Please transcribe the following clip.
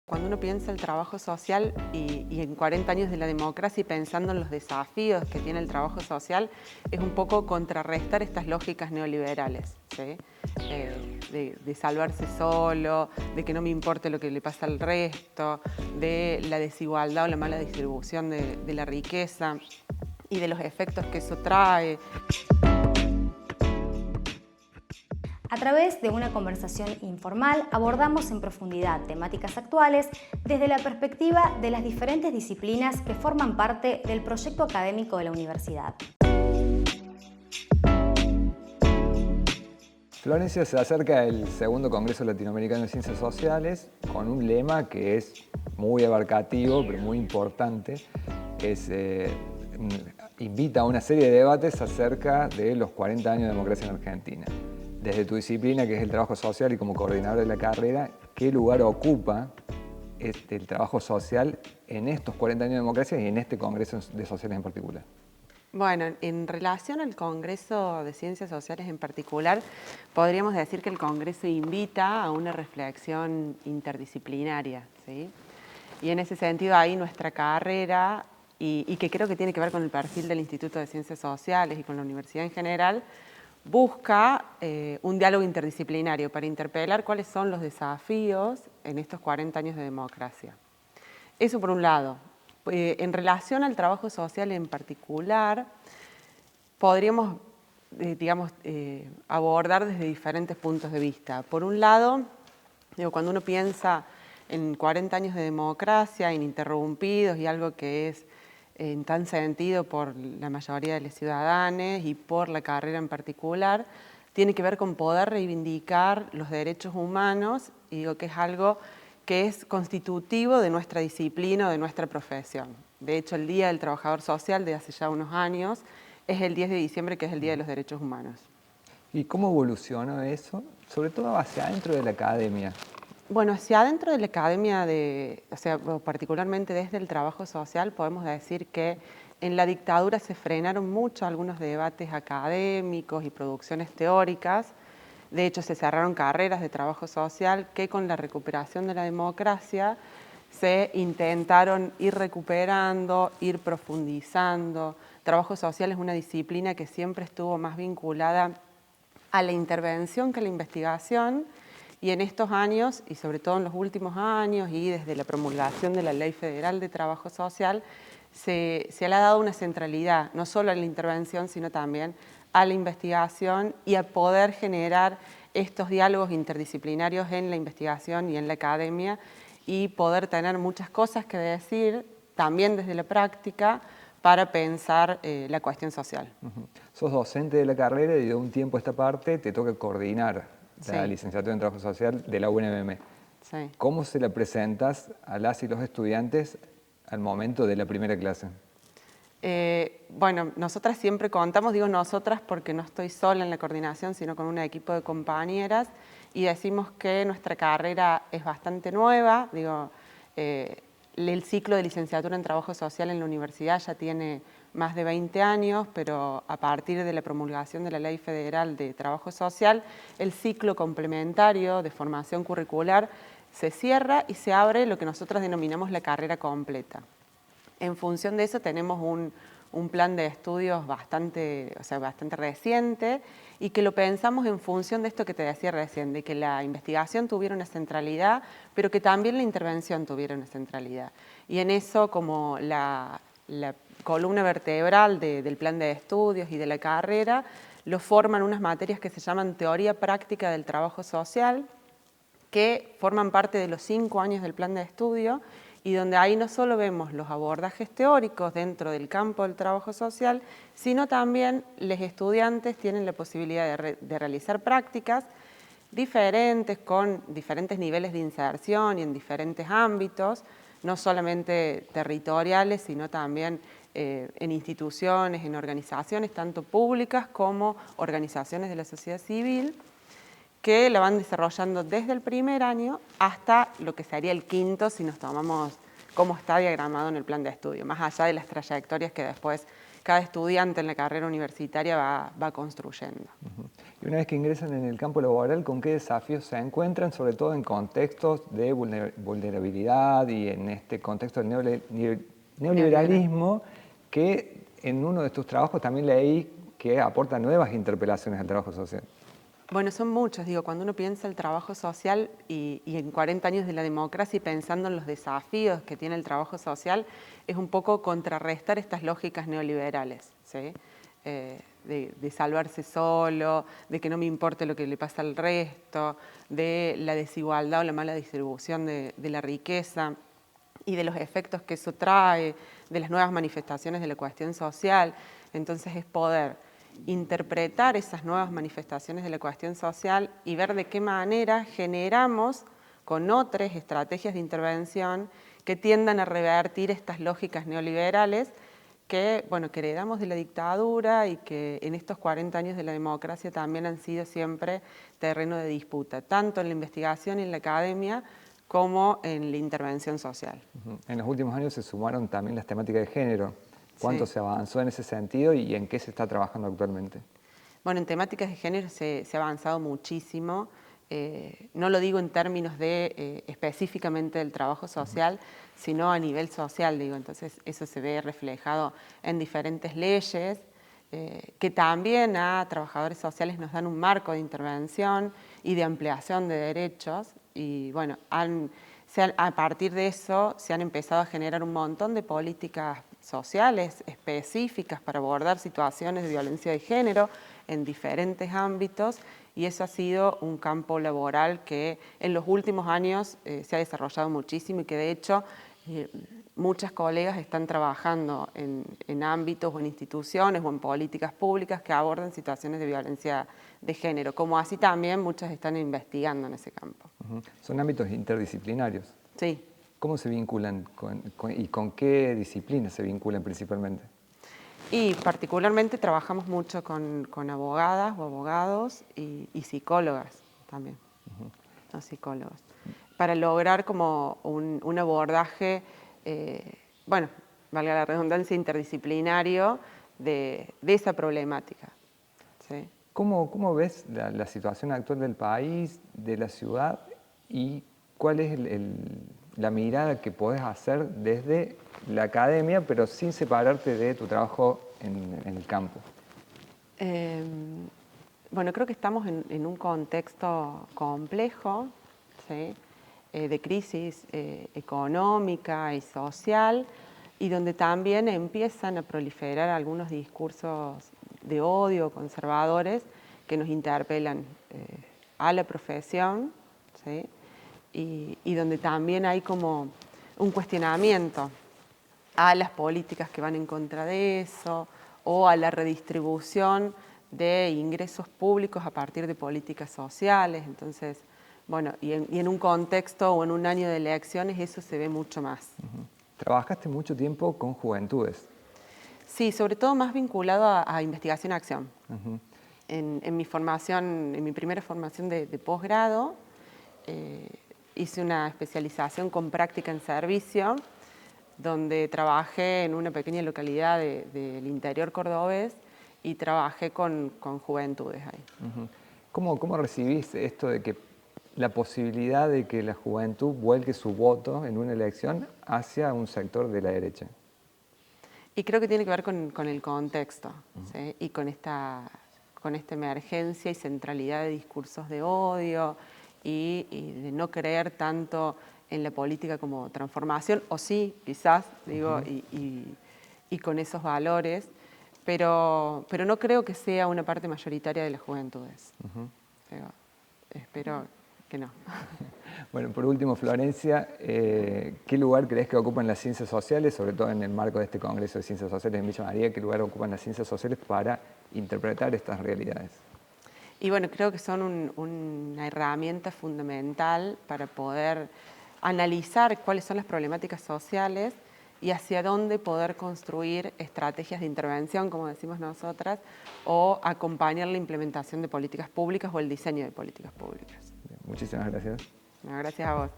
Cuando uno piensa el trabajo social y en 40 años de la democracia y pensando en los desafíos que tiene el trabajo social, es un poco contrarrestar estas lógicas neoliberales, ¿sí? De salvarse solo, de que no me importe lo que le pasa al resto, de la desigualdad o la mala distribución de la riqueza y de los efectos que eso trae. A través de una conversación informal abordamos en profundidad temáticas actuales desde la perspectiva de las diferentes disciplinas que forman parte del proyecto académico de la universidad. Florencia, se acerca el segundo Congreso Latinoamericano de Ciencias Sociales con un lema que es muy abarcativo, pero muy importante. Invita a una serie de debates acerca de los 40 años de democracia en Argentina. Desde tu disciplina, que es el trabajo social, y como coordinador de la carrera, ¿qué lugar ocupa el trabajo social en estos 40 años de democracia y en este Congreso de Sociales en particular? Bueno, en relación al Congreso de Ciencias Sociales en particular, podríamos decir que el Congreso invita a una reflexión interdisciplinaria, ¿sí? Y en ese sentido ahí nuestra carrera, y que creo que tiene que ver con el perfil del Instituto de Ciencias Sociales y con la universidad en general, busca un diálogo interdisciplinario para interpelar cuáles son los desafíos en estos 40 años de democracia. Eso por un lado. En relación al trabajo social en particular, podríamos, abordar desde diferentes puntos de vista. Por un lado, cuando uno piensa en 40 años de democracia, ininterrumpidos y algo que es en tan sentido por la mayoría de los ciudadanos y por la carrera en particular, tiene que ver con poder reivindicar los derechos humanos, y digo que es algo que es constitutivo de nuestra disciplina o de nuestra profesión. De hecho, el Día del Trabajador Social de hace ya unos años es el 10 de diciembre, que es el Día de los Derechos Humanos. ¿Y cómo evolucionó eso? Sobre todo hacia adentro de la academia. Bueno, hacia adentro de la academia, particularmente desde el trabajo social, podemos decir que en la dictadura se frenaron mucho algunos debates académicos y producciones teóricas. De hecho, se cerraron carreras de trabajo social que con la recuperación de la democracia se intentaron ir recuperando, ir profundizando. Trabajo social es una disciplina que siempre estuvo más vinculada a la intervención que a la investigación, y en estos años, y sobre todo en los últimos años, y desde la promulgación de la Ley Federal de Trabajo Social, se le ha dado una centralidad, no solo a la intervención, sino también a la investigación y a poder generar estos diálogos interdisciplinarios en la investigación y en la academia, y poder tener muchas cosas que decir, también desde la práctica, para pensar la cuestión social. Sos docente de la carrera y de un tiempo a esta parte te toca coordinar la licenciatura en Trabajo Social de la UNMM. Sí. ¿Cómo se la presentas a las y los estudiantes al momento de la primera clase? Bueno, nosotras siempre contamos, digo nosotras porque no estoy sola en la coordinación, sino con un equipo de compañeras, y decimos que nuestra carrera es bastante nueva. El ciclo de licenciatura en Trabajo Social en la universidad ya tiene más de 20 años, pero a partir de la promulgación de la Ley Federal de Trabajo Social, el ciclo complementario de formación curricular se cierra y se abre lo que nosotros denominamos la carrera completa. En función de eso tenemos un plan de estudios bastante reciente, y que lo pensamos en función de esto que te decía recién, de que la investigación tuviera una centralidad, pero que también la intervención tuviera una centralidad. Y en eso, como la columna vertebral del plan de estudios y de la carrera, lo forman unas materias que se llaman Teoría Práctica del Trabajo Social, que forman parte de los 5 años del plan de estudio, y donde ahí no solo vemos los abordajes teóricos dentro del campo del trabajo social, sino también los estudiantes tienen la posibilidad de realizar prácticas diferentes, con diferentes niveles de inserción y en diferentes ámbitos, no solamente territoriales, sino también en instituciones, en organizaciones, tanto públicas como organizaciones de la sociedad civil, que la van desarrollando desde el primer año hasta lo que sería el quinto, si nos tomamos cómo está diagramado en el plan de estudio, más allá de las trayectorias que después cada estudiante en la carrera universitaria va construyendo. Y una vez que ingresan en el campo laboral, ¿con qué desafíos se encuentran, sobre todo en contextos de vulnerabilidad y en este contexto del neoliberalismo, que en uno de tus trabajos también leí que aporta nuevas interpelaciones al trabajo social? Bueno, son muchos, digo, cuando uno piensa el trabajo social y en 40 años de la democracia y pensando en los desafíos que tiene el trabajo social, es un poco contrarrestar estas lógicas neoliberales, ¿sí? De salvarse solo, de que no me importe lo que le pasa al resto, de la desigualdad o la mala distribución de la riqueza y de los efectos que eso trae, de las nuevas manifestaciones de la cuestión social. Entonces es poder interpretar esas nuevas manifestaciones de la cuestión social y ver de qué manera generamos con otras estrategias de intervención que tiendan a revertir estas lógicas neoliberales que, bueno, que heredamos de la dictadura y que en estos 40 años de la democracia también han sido siempre terreno de disputa, tanto en la investigación y en la academia como en la intervención social. En los últimos años se sumaron también las temáticas de género. ¿Cuánto Sí. se avanzó en ese sentido y en qué se está trabajando actualmente? Bueno, en temáticas de género se ha avanzado muchísimo. No lo digo en términos de específicamente del trabajo social, sino a nivel social, digo. Entonces eso se ve reflejado en diferentes leyes, que también a trabajadores sociales nos dan un marco de intervención y de ampliación de derechos. Y bueno, a partir de eso se han empezado a generar un montón de políticas sociales específicas para abordar situaciones de violencia de género en diferentes ámbitos, y eso ha sido un campo laboral que en los últimos años se ha desarrollado muchísimo y que de hecho muchas colegas están trabajando en ámbitos o en instituciones o en políticas públicas que abordan situaciones de violencia de género, como así también muchas están investigando en ese campo. Son ámbitos interdisciplinarios. Sí. ¿Cómo se vinculan y con qué disciplinas se vinculan principalmente? Y particularmente trabajamos mucho con abogadas o abogados y psicólogas también, los psicólogos, para lograr como un abordaje, bueno, valga la redundancia, interdisciplinario de esa problemática. ¿Sí? ¿Cómo ves la situación actual del país, de la ciudad, y cuál es la mirada que podés hacer desde la academia, pero sin separarte de tu trabajo en el campo? Bueno, creo que estamos en un contexto complejo, ¿sí? De crisis económica y social, y donde también empiezan a proliferar algunos discursos de odio conservadores que nos interpelan a la profesión, ¿sí? Y donde también hay como un cuestionamiento a las políticas que van en contra de eso o a la redistribución de ingresos públicos a partir de políticas sociales. Entonces, bueno, y en un contexto o en un año de elecciones eso se ve mucho más. Trabajaste mucho tiempo con juventudes. Sí, sobre todo más vinculado a investigación-acción. En mi formación, en mi primera formación de posgrado, hice una especialización con práctica en servicio, donde trabajé en una pequeña localidad del interior cordobés y trabajé con juventudes ahí. ¿Cómo recibís esto de que la posibilidad de que la juventud vuelque su voto en una elección hacia un sector de la derecha? Y creo que tiene que ver con el contexto, ¿sí? Y con esta emergencia y centralidad de discursos de odio y de no creer tanto en la política como transformación, o sí, quizás, digo, y con esos valores, pero no creo que sea una parte mayoritaria de las juventudes. Pero espero que no. Bueno, por último, Florencia, ¿qué lugar crees que ocupan las ciencias sociales, sobre todo en el marco de este Congreso de Ciencias Sociales en Villa María, qué lugar ocupan las ciencias sociales para interpretar estas realidades? Y bueno, creo que son una herramienta fundamental para poder analizar cuáles son las problemáticas sociales y hacia dónde poder construir estrategias de intervención, como decimos nosotras, o acompañar la implementación de políticas públicas o el diseño de políticas públicas. Muchísimas gracias. Bueno, gracias a vos.